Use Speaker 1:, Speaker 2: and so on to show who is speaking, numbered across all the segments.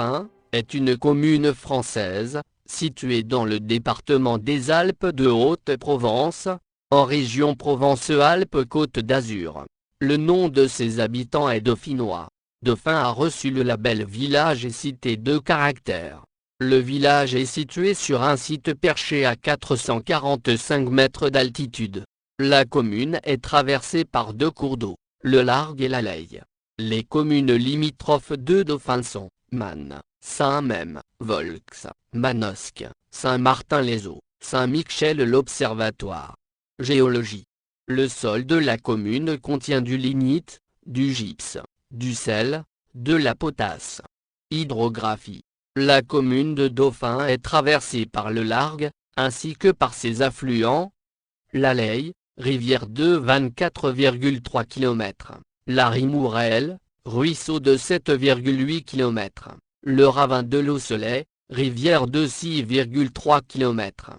Speaker 1: Dauphin, est une commune française, située dans le département des Alpes de Haute-Provence, en région Provence-Alpes-Côte d'Azur. Le nom de ses habitants est dauphinois. Dauphin a reçu le label village et cité de caractère. Le village est situé sur un site perché à 445 mètres d'altitude. La commune est traversée par deux cours d'eau, le Largue et la Leye. Les communes limitrophes de Dauphin sont Man, Saint-Memme, Volx, Manosque, Saint-Martin-les-Eaux, Saint-Michel-l'Observatoire. Géologie. Le sol de la commune contient du lignite, du gypse, du sel, de la potasse. Hydrographie. La commune de Dauphin est traversée par le Largue, ainsi que par ses affluents. La Leye, rivière de 24,3 km. La Rimourelle, ruisseau de 7,8 km. Le ravin de l'Osselet, rivière de 6,3 km.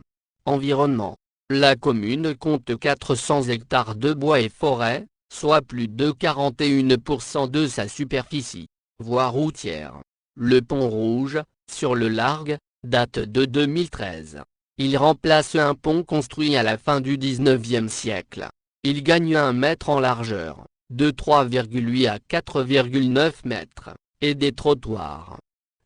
Speaker 1: Environnement. La commune compte 400 hectares de bois et forêts, soit plus de 41% de sa superficie. Voie routière. Le pont Rouge, sur le Largue, date de 2013. Il remplace un pont construit à la fin du XIXe siècle. Il gagne 1 mètre en largeur, de 3,8 à 4,9 mètres, et des trottoirs.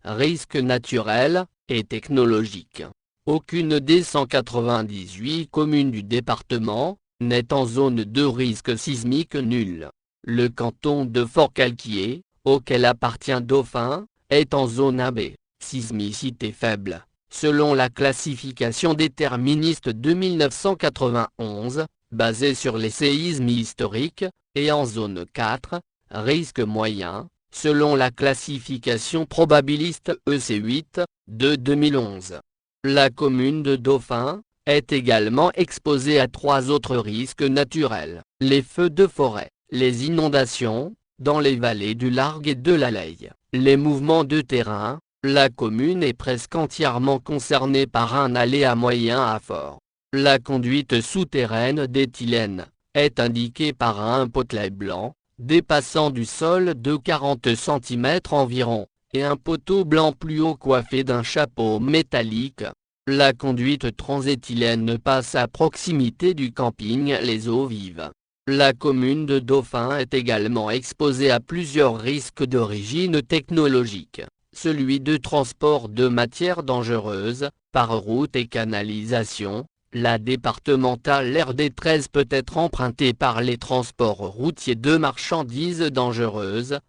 Speaker 1: Risques naturels et technologiques. Aucune des 198 communes du département n'est en zone de risque sismique nul. Le canton de Forcalquier, auquel appartient Dauphin, est en zone AB, sismicité faible, selon la classification déterministe de 1991, basée sur les séismes historiques, et en zone 4, risque moyen, selon la classification probabiliste EC8, de 2011. La commune de Dauphin est également exposée à 3 autres risques naturels: les feux de forêt, les inondations, dans les vallées du Largue et de la Leye, les mouvements de terrain. La commune est presque entièrement concernée par un aléa moyen à fort. La conduite souterraine d'éthylène est indiquée par un potelet blanc, dépassant du sol de 40 cm environ, et un poteau blanc plus haut coiffé d'un chapeau métallique. La conduite transéthylène passe à proximité du camping Les Eaux Vives. La commune de Dauphin est également exposée à plusieurs risques d'origine technologique, celui de transport de matières dangereuses, par route et canalisation. La départementale RD13 peut être empruntée par les transports routiers de marchandises dangereuses.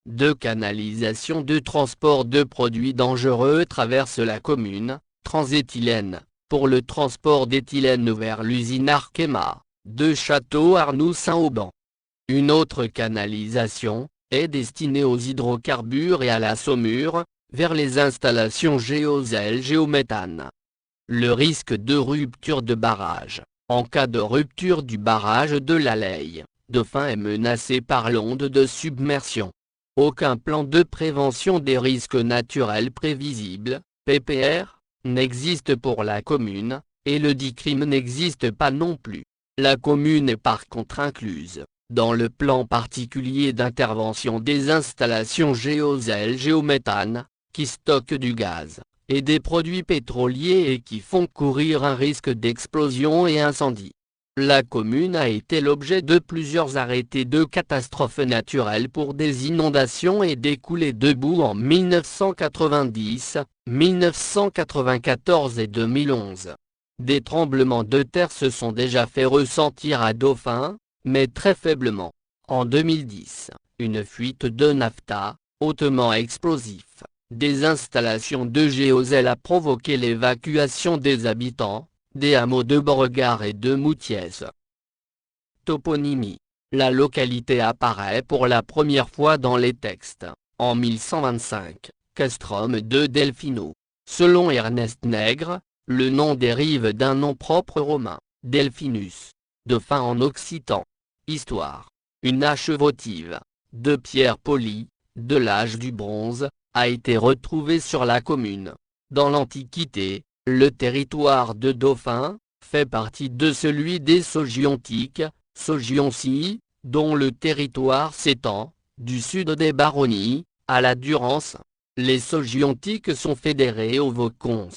Speaker 1: De canalisation de transport de produits dangereux traverse la commune. Transéthylène, pour le transport d'éthylène vers l'usine Arkema, de Château-Arnoux-Saint-Auban. Une autre canalisation est destinée aux hydrocarbures et à la saumure, vers les installations géosel-géométhane. Le risque de rupture de barrage. En cas de rupture du barrage de la Leye, Dauphin est menacé par l'onde de submersion. Aucun plan de prévention des risques naturels prévisibles, PPR, n'existe pour la commune, et le DICRIM n'existe pas non plus. La commune est par contre incluse dans le plan particulier d'intervention des installations géosel-géométhane, qui stockent du gaz et des produits pétroliers et qui font courir un risque d'explosion et incendie. La commune a été l'objet de plusieurs arrêtés de catastrophes naturelles pour des inondations et des coulées de boue en 1990, 1994 et 2011. Des tremblements de terre se sont déjà fait ressentir à Dauphin, mais très faiblement. En 2010, une fuite de naphta, hautement explosif, des installations de gésel a provoqué l'évacuation des habitants des hameaux de Beauregard et de Moutiez. Toponymie. La localité apparaît pour la première fois dans les textes, en 1125, Castrum de Delfino. Selon Ernest Nègre, le nom dérive d'un nom propre romain, Delphinus, dauphin en occitan. Histoire. Une hache votive, de pierre polie, de l'âge du bronze, a été retrouvée sur la commune. Dans l'Antiquité, le territoire de Dauphin fait partie de celui des Sogiontiques, Sogioncie, dont le territoire s'étend, du sud des baronnies, à la Durance. Les Sogiontiques sont fédérés aux Vaucons,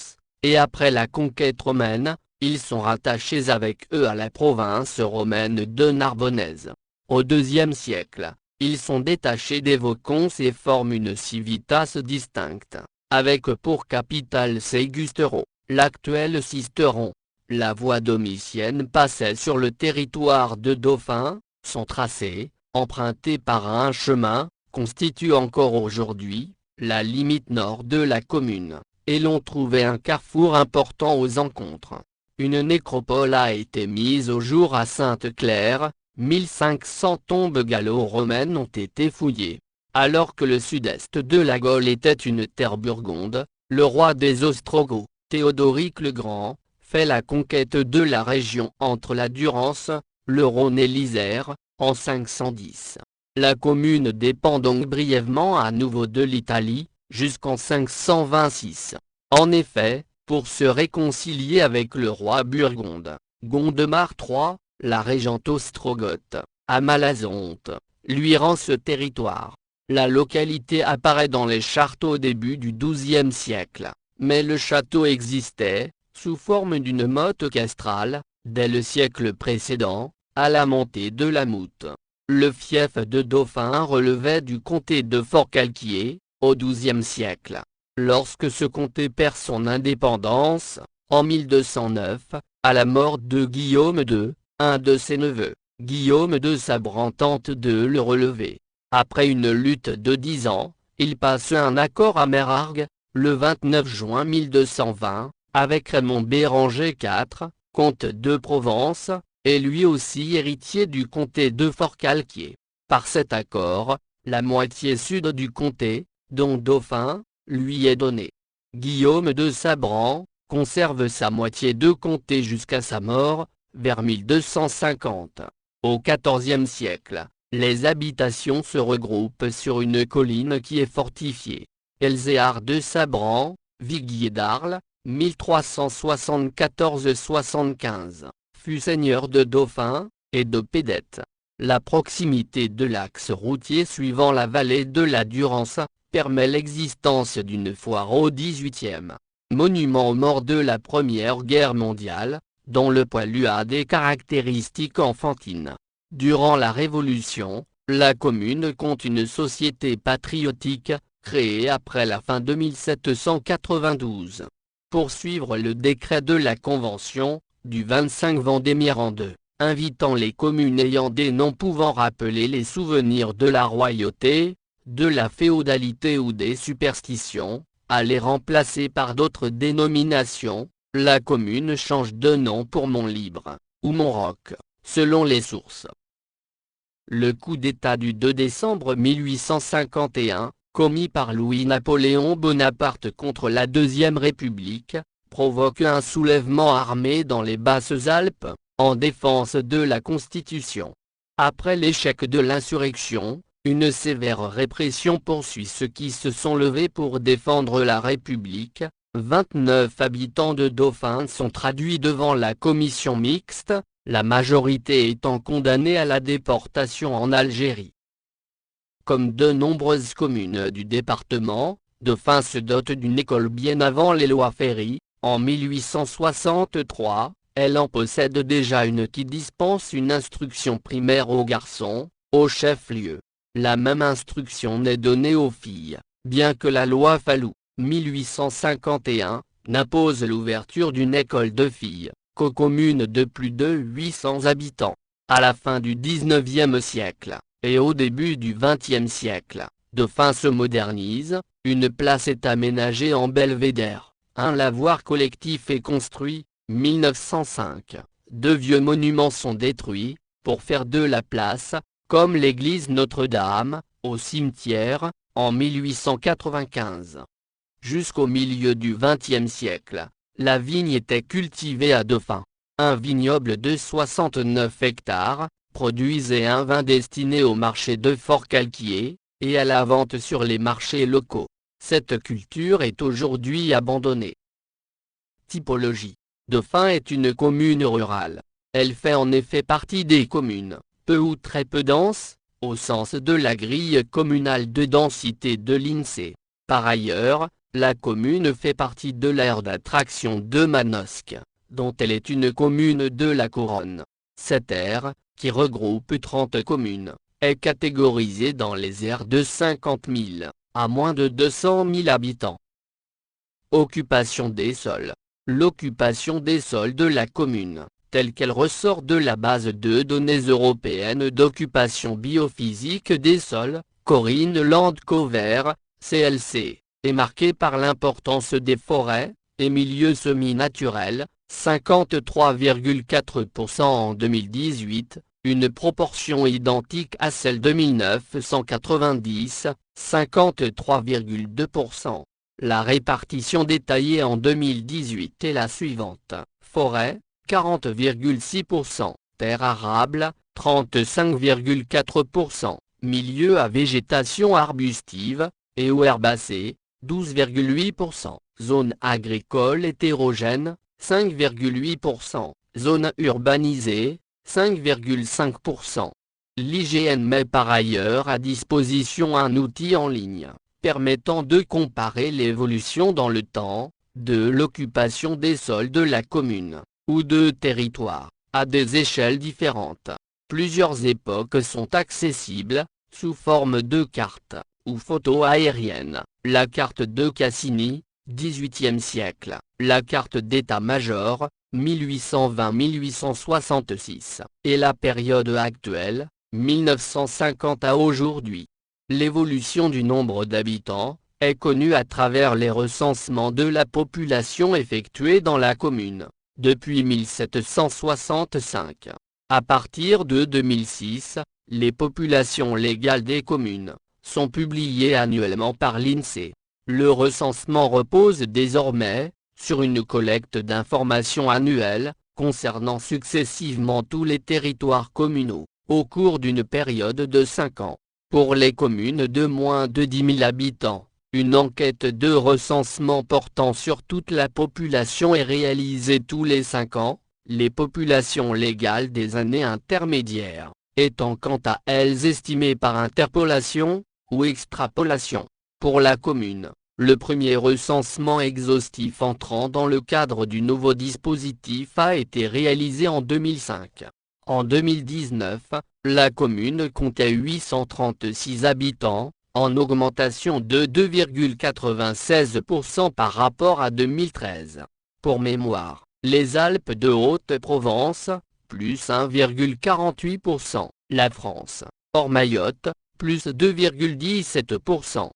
Speaker 1: et après la conquête romaine, ils sont rattachés avec eux à la province romaine de Narbonnaise. Au IIe siècle, ils sont détachés des Vaucons et forment une civitas distincte, avec pour capitale Seigustero, l'actuel Sisteron. La voie domitienne passait sur le territoire de Dauphin, son tracé, emprunté par un chemin, constitue encore aujourd'hui la limite nord de la commune, et l'on trouvait un carrefour important aux encontres. Une nécropole a été mise au jour à Sainte-Claire, 1500 tombes gallo-romaines ont été fouillées. Alors que le sud-est de la Gaule était une terre burgonde, le roi des Ostrogoths, Théodoric le Grand, fait la conquête de la région entre la Durance, le Rhône et l'Isère, en 510. La commune dépend donc brièvement à nouveau de l'Italie, jusqu'en 526. En effet, pour se réconcilier avec le roi burgonde, Gondemar III, la régente ostrogoth, Amalazonte, lui rend ce territoire. La localité apparaît dans les chartes au début du XIIe siècle, mais le château existait, sous forme d'une motte castrale, dès le siècle précédent, à la montée de la Moute. Le fief de Dauphin relevait du comté de Forcalquier, au XIIe siècle. Lorsque ce comté perd son indépendance, en 1209, à la mort de Guillaume II, un de ses neveux, Guillaume de Sabran tente de le relever. Après une lutte de 10 ans, il passe un accord à Merargues, le 29 juin 1220, avec Raymond Béranger IV, comte de Provence, et lui aussi héritier du comté de Forcalquier. Par cet accord, la moitié sud du comté, dont Dauphin, lui est donnée. Guillaume de Sabran conserve sa moitié de comté jusqu'à sa mort, vers 1250. Au XIVe siècle, les habitations se regroupent sur une colline qui est fortifiée. Elzéard de Sabran, viguier d'Arles, 1374-75, fut seigneur de Dauphin, et de Pédette. La proximité de l'axe routier suivant la vallée de la Durance, permet l'existence d'une foire au XVIIIe. Monument aux morts de la Première Guerre mondiale, dont le poilu a des caractéristiques enfantines. Durant la Révolution, la commune compte une société patriotique, créée après la fin de 1792. Pour suivre le décret de la Convention, du 25 Vendémiaire en 2, invitant les communes ayant des noms pouvant rappeler les souvenirs de la royauté, de la féodalité ou des superstitions, à les remplacer par d'autres dénominations, la commune change de nom pour Montlibre, ou Montroc, selon les sources. Le coup d'État du 2 décembre 1851, commis par Louis-Napoléon Bonaparte contre la Deuxième République, provoque un soulèvement armé dans les Basses-Alpes, en défense de la Constitution. Après l'échec de l'insurrection, une sévère répression poursuit ceux qui se sont levés pour défendre la République. 29 habitants de Dauphin sont traduits devant la commission mixte, la majorité étant condamnée à la déportation en Algérie. Comme de nombreuses communes du département, Dauphin se dote d'une école bien avant les lois Ferry. En 1863, elle en possède déjà une qui dispense une instruction primaire aux garçons, au chef-lieu. La même instruction n'est donnée aux filles, bien que la loi Fallou, 1851, n'impose l'ouverture d'une école de filles qu'aux communes de plus de 800 habitants. À la fin du XIXe siècle, et au début du XXe siècle, Dauphin se modernise, une place est aménagée en belvédère, un lavoir collectif est construit, 1905, deux vieux monuments sont détruits, pour faire de la place, comme l'église Notre-Dame, au cimetière, en 1895. Jusqu'au milieu du XXe siècle, la vigne était cultivée à Dauphin. Un vignoble de 69 hectares, produisait un vin destiné au marché de Forcalquier, et à la vente sur les marchés locaux. Cette culture est aujourd'hui abandonnée. Typologie. Dauphin est une commune rurale. Elle fait en effet partie des communes, peu ou très peu denses, au sens de la grille communale de densité de l'INSEE. Par ailleurs, la commune fait partie de l'aire d'attraction de Manosque, dont elle est une commune de la Couronne. Cette aire, qui regroupe 30 communes, est catégorisée dans les aires de 50 000 à moins de 200 000 habitants. Occupation des sols. L'occupation des sols de la commune, telle qu'elle ressort de la base de données européenne d'occupation biophysique des sols, Corinne Landcover, CLC, est marquée par l'importance des forêts et milieux semi-naturels, 53,4% en 2018, une proportion identique à celle de 1990, 53,2%. La répartition détaillée en 2018 est la suivante: forêt, 40,6%, terres arables, 35,4%, milieux à végétation arbustive et ou herbacée, 12,8%, zone agricole hétérogène, 5,8%, zone urbanisée, 5,5%. L'IGN met par ailleurs à disposition un outil en ligne, permettant de comparer l'évolution dans le temps, de l'occupation des sols de la commune, ou de territoires, à des échelles différentes. Plusieurs époques sont accessibles, sous forme de cartes, ou photos aériennes. La carte de Cassini, 18e siècle, la carte d'état-major, 1820-1866, et la période actuelle, 1950 à aujourd'hui. L'évolution du nombre d'habitants est connue à travers les recensements de la population effectués dans la commune, depuis 1765. À partir de 2006, les populations légales des communes sont publiées annuellement par l'INSEE. Le recensement repose désormais sur une collecte d'informations annuelles, concernant successivement tous les territoires communaux, au cours d'une période de 5 ans. Pour les communes de moins de 10 000 habitants, une enquête de recensement portant sur toute la population est réalisée tous les 5 ans, les populations légales des années intermédiaires, étant quant à elles estimées par interpolation, ou extrapolation. Pour la commune, le premier recensement exhaustif entrant dans le cadre du nouveau dispositif a été réalisé en 2005. En 2019, la commune comptait 836 habitants, en augmentation de 2,96% par rapport à 2013. Pour mémoire, les Alpes de Haute-Provence, plus 1,48%, la France, hors Mayotte, plus 2,17%.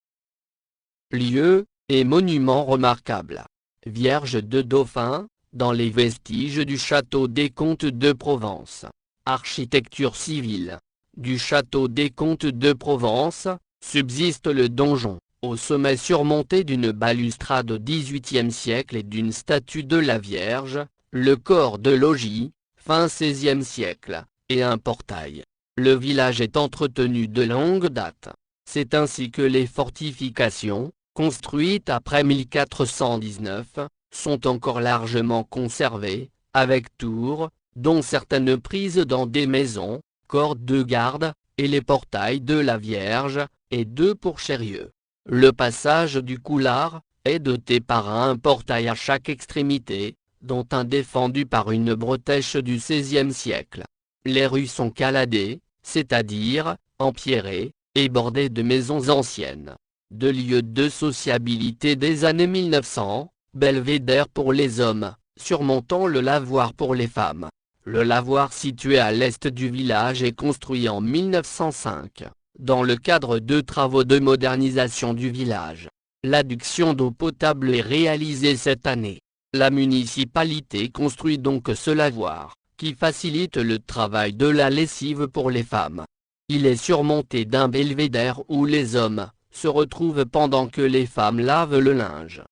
Speaker 1: Lieux et monuments remarquables. Vierge de Dauphin, dans les vestiges du château des Comtes de Provence. Architecture civile. Du château des Comtes de Provence, subsiste le donjon, au sommet surmonté d'une balustrade au XVIIIe siècle et d'une statue de la Vierge, le corps de logis, fin XVIe siècle, et un portail. Le village est entretenu de longue date. C'est ainsi que les fortifications, construites après 1419, sont encore largement conservées, avec tours, dont certaines prises dans des maisons, corps de garde, et les portails de la Vierge, et 2 pour Chérieux. Le passage du Coulard est doté par un portail à chaque extrémité, dont un défendu par une bretèche du XVIe siècle. Les rues sont caladées, c'est-à-dire empierrées, et bordées de maisons anciennes. 2 lieux de sociabilité des années 1900, belvédère pour les hommes, surmontant le lavoir pour les femmes. Le lavoir situé à l'est du village est construit en 1905, dans le cadre de travaux de modernisation du village. L'adduction d'eau potable est réalisée cette année. La municipalité construit donc ce lavoir, qui facilite le travail de la lessive pour les femmes. Il est surmonté d'un belvédère où les hommes se retrouvent pendant que les femmes lavent le linge.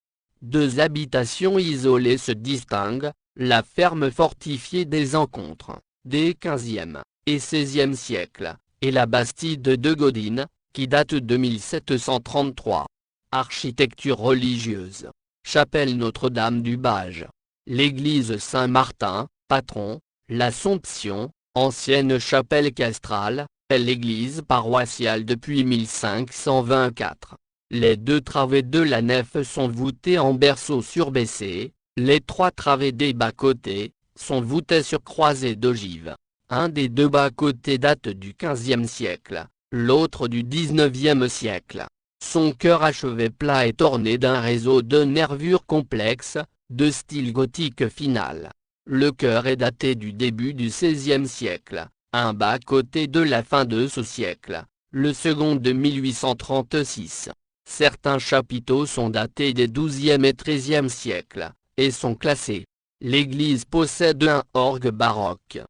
Speaker 1: 2 habitations isolées se distinguent, la ferme fortifiée des Encontres, des XVe et XVIe siècles, et la bastide de Godine, qui date de 1733. Architecture religieuse. Chapelle Notre-Dame du Bage. L'église Saint-Martin, patron, l'Assomption, ancienne chapelle castrale, est l'église paroissiale depuis 1524. Les 2 travées de la nef sont voûtées en berceau surbaissé, les 3 travées des bas-côtés sont voûtées sur croisées d'ogives. Un des 2 bas-côtés date du XVe siècle, l'autre du XIXe siècle. Son chœur à chevet plat est orné d'un réseau de nervures complexes, de style gothique final. Le chœur est daté du début du XVIe siècle, un bas-côté de la fin de ce siècle, le second de 1836. Certains chapiteaux sont datés des XIIe et XIIIe siècles, et sont classés. L'église possède un orgue baroque.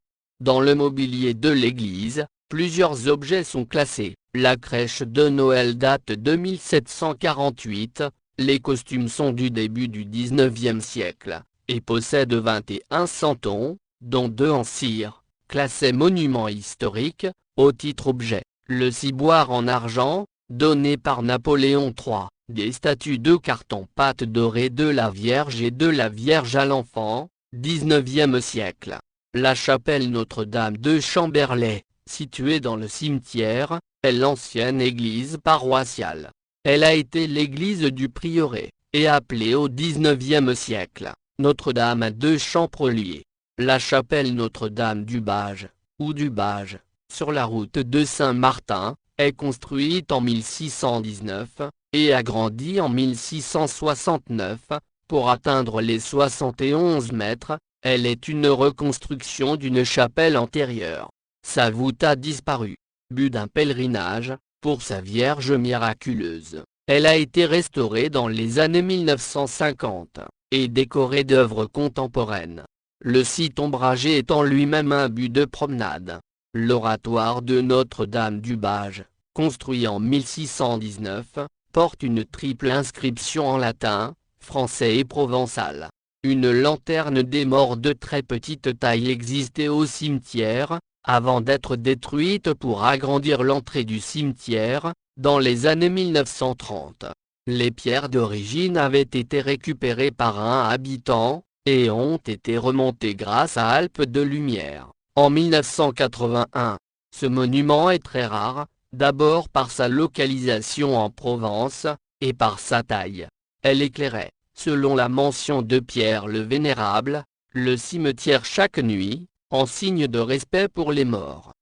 Speaker 1: Dans le mobilier de l'église, plusieurs objets sont classés. La crèche de Noël date de 1748, les costumes sont du début du XIXe siècle, et possèdent 21 santons, dont 2 en cire, classés monuments historiques. Au titre objet, le ciboire en argent, donné par Napoléon III, des statues de carton-pâte dorées de la Vierge et de la Vierge à l'Enfant, XIXe siècle. La chapelle Notre-Dame de Chamberlain, située dans le cimetière, est l'ancienne église paroissiale. Elle a été l'église du prieuré, et appelée au XIXe siècle, Notre-Dame de Champrelier. La chapelle Notre-Dame du Bage, ou du Bage, sur la route de Saint-Martin, est construite en 1619, et agrandie en 1669, pour atteindre les 71 mètres. Elle est une reconstruction d'une chapelle antérieure. Sa voûte a disparu. But d'un pèlerinage, pour sa Vierge miraculeuse, elle a été restaurée dans les années 1950, et décorée d'œuvres contemporaines. Le site ombragé est en lui-même un but de promenade. L'oratoire de Notre-Dame du Bage, construit en 1619, porte une triple inscription en latin, français et provençal. Une lanterne des morts de très petite taille existait au cimetière, avant d'être détruite pour agrandir l'entrée du cimetière, dans les années 1930. Les pierres d'origine avaient été récupérées par un habitant, et ont été remontées grâce à Alpes de Lumière, en 1981. Ce monument est très rare, d'abord par sa localisation en Provence, et par sa taille. Elle éclairait, selon la mention de Pierre le Vénérable, le cimetière chaque nuit, en signe de respect pour les morts.